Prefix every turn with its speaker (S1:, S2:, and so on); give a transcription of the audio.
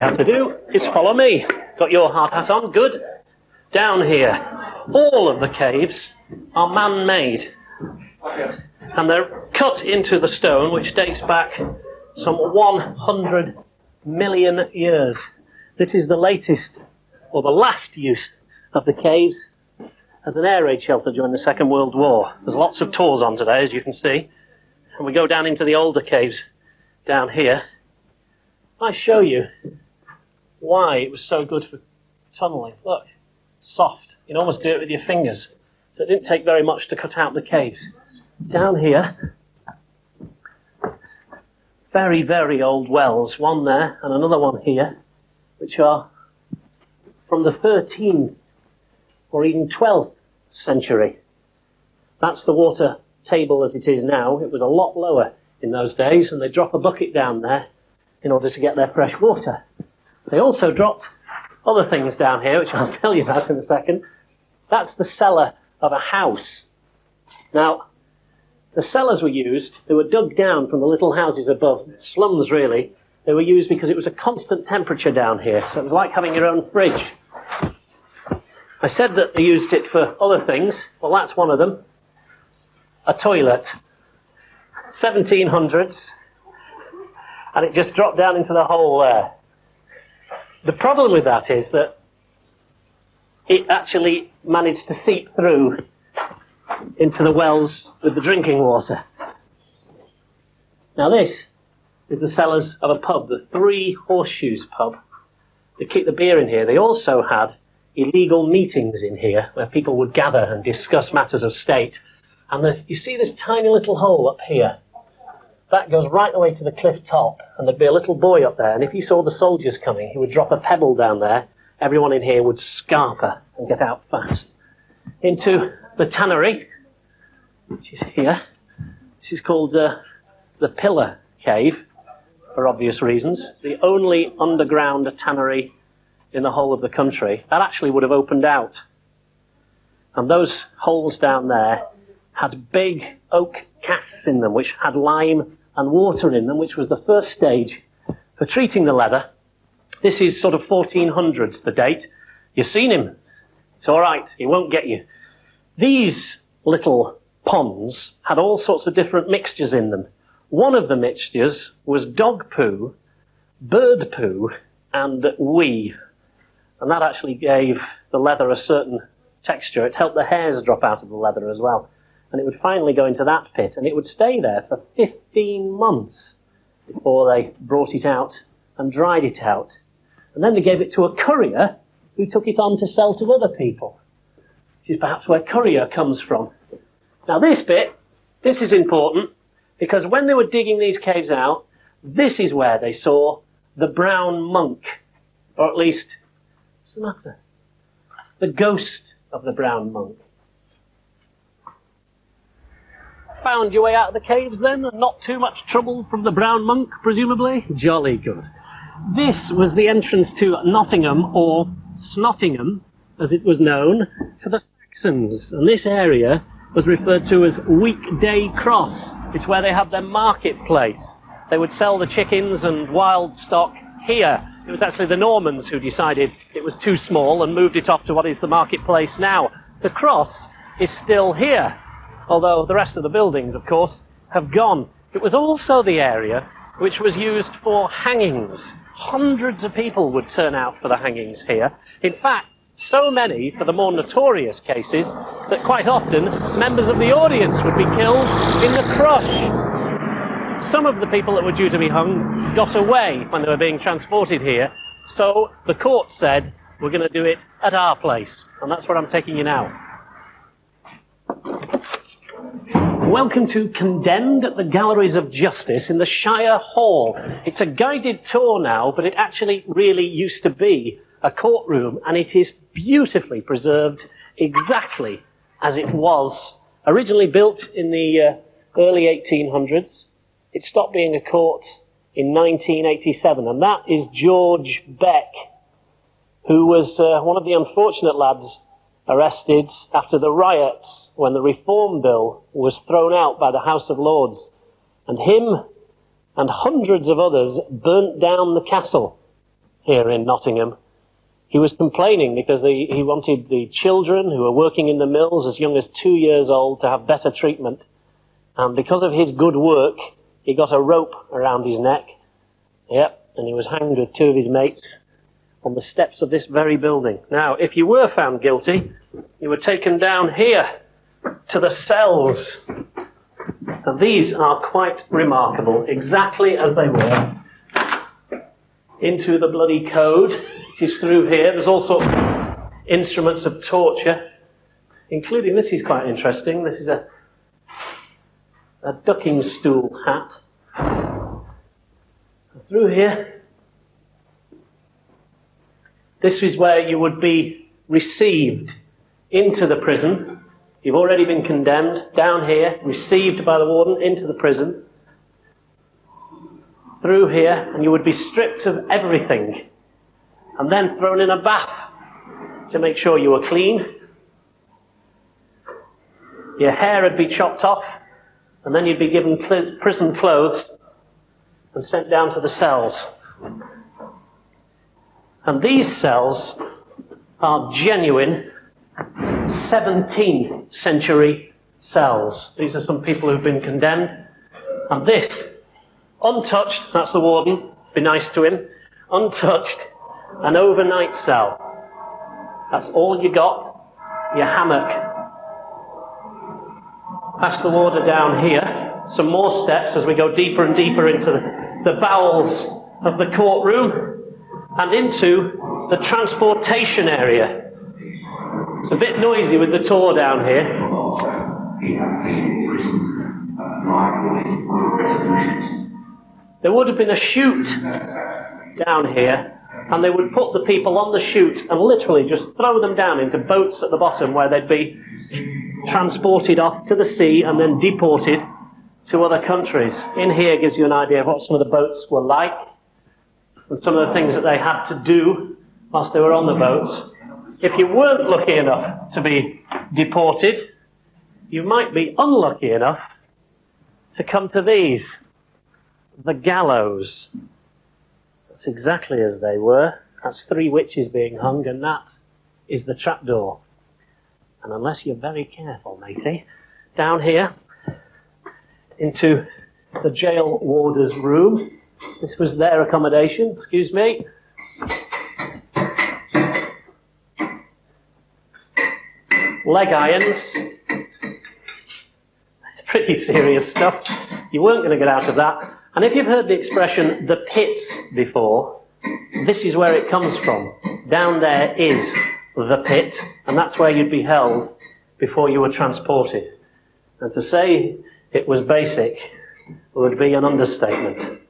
S1: have to do is follow me. Got your hard hat on? Good. Down here. All of the caves are man-made. And they're cut into the stone, which dates back some 100 million years. This is the latest, or the last use of the caves as an air raid shelter during the Second World War. There's lots of tours on today, as you can see. And we go down into the older caves down here. I show you why it was so good for tunnelling. Look, soft. You can almost do it with your fingers. So it didn't take very much to cut out the caves. Down here, very, very old wells. One there and another one here, which are from the 13th or even 12th century. That's the water table as it is now. It was a lot lower in those days, and they drop a bucket down there in order to get their fresh water. They also dropped other things down here, which I'll tell you about in a second. That's the cellar of a house. Now, the cellars were used, they were dug down from the little houses above, slums really. They were used because it was a constant temperature down here, so it was like having your own fridge. I said that they used it for other things. Well, that's one of them. A toilet. 1700s. And it just dropped down into the hole there. The problem with that is that it actually managed to seep through into the wells with the drinking water. Now this is the cellars of a pub, the Three Horseshoes pub. They keep the beer in here. They also had illegal meetings in here where people would gather and discuss matters of state. And you see this tiny little hole up here? That goes right the way to the cliff top, and there'd be a little boy up there, and if he saw the soldiers coming, he would drop a pebble down there. Everyone in here would scarper and get out fast. Into the tannery, which is here. This is called the Pillar Cave, for obvious reasons. The only underground tannery in the whole of the country. That actually would have opened out. And those holes down there had big oak casks in them, which had lime and water in them, which was the first stage for treating the leather. This is sort of 1400s, the date. You've seen him. It's all right. He won't get you. These little ponds had all sorts of different mixtures in them. One of the mixtures was dog poo, bird poo, and wee. And that actually gave the leather a certain texture. It helped the hairs drop out of the leather as well. And it would finally go into that pit, and it would stay there for 15 months before they brought it out and dried it out. And then they gave it to a courier who took it on to sell to other people, which is perhaps where courier comes from. Now this bit, this is important, because when they were digging these caves out, this is where they saw the brown monk, or at least, what's the matter? The ghost of the brown monk. Found your way out of the caves then, and not too much trouble from the brown monk, presumably? Jolly good. This was the entrance to Nottingham, or Snottingham, as it was known, for the Saxons. And this area was referred to as Weekday Cross. It's where they had their marketplace. They would sell the chickens and wild stock here. It was actually the Normans who decided it was too small and moved it off to what is the marketplace now. The cross is still here, although the rest of the buildings, of course, have gone. It was also the area which was used for hangings. Hundreds of people would turn out for the hangings here. In fact, so many for the more notorious cases that quite often members of the audience would be killed in the crush. Some of the people that were due to be hung got away when they were being transported here, so the court said, we're going to do it at our place, and that's where I'm taking you now. Welcome to Condemned at the Galleries of Justice in the Shire Hall. It's a guided tour now, but it actually really used to be a courtroom, and it is beautifully preserved exactly as it was. Originally built in the early 1800s, it stopped being a court in 1987, and that is George Beck, who was one of the unfortunate lads arrested after the riots when the Reform Bill was thrown out by the House of Lords. And him and hundreds of others burnt down the castle. here in Nottingham, he was complaining because he wanted the children who were working in the mills as young as 2 years old to have better treatment. And because of his good work, he got a rope around his neck. Yep, and he was hanged with 2 of his mates on the steps of this very building. Now, if you were found guilty, you were taken down here to the cells. And these are quite remarkable, exactly as they were. Into the bloody code, which is through here. There's all sorts of instruments of torture, including, this is quite interesting, this is a ducking stool hat. Through here, this is where you would be received into the prison. You've already been condemned, down here, received by the warden into the prison. Through here, and you would be stripped of everything, and then thrown in a bath to make sure you were clean. Your hair would be chopped off, and then you'd be given prison clothes and sent down to the cells. And these cells are genuine 17th century cells. These are some people who've been condemned. And this, untouched, that's the warden, be nice to him, untouched, an overnight cell. That's all you got, your hammock. Pass the warder down here, some more steps as we go deeper and deeper into the bowels of the courtroom and into the transportation area. It's a bit noisy with the tour down here. There would have been a chute down here, and they would put the people on the chute and literally just throw them down into boats at the bottom where they'd be transported off to the sea and then deported to other countries. In here gives you an idea of what some of the boats were like and some of the things that they had to do whilst they were on the boats. If you weren't lucky enough to be deported, you might be unlucky enough to come to these. The gallows. That's exactly as they were. That's 3 witches being hung, and that is the trapdoor. And unless you're very careful, matey, down here into the jail warder's room. This was their accommodation, excuse me. Leg irons. It's pretty serious stuff. You weren't going to get out of that. And if you've heard the expression, the pits, before, this is where it comes from. Down there is the pit, and that's where you'd be held before you were transported. And to say it was basic would be an understatement.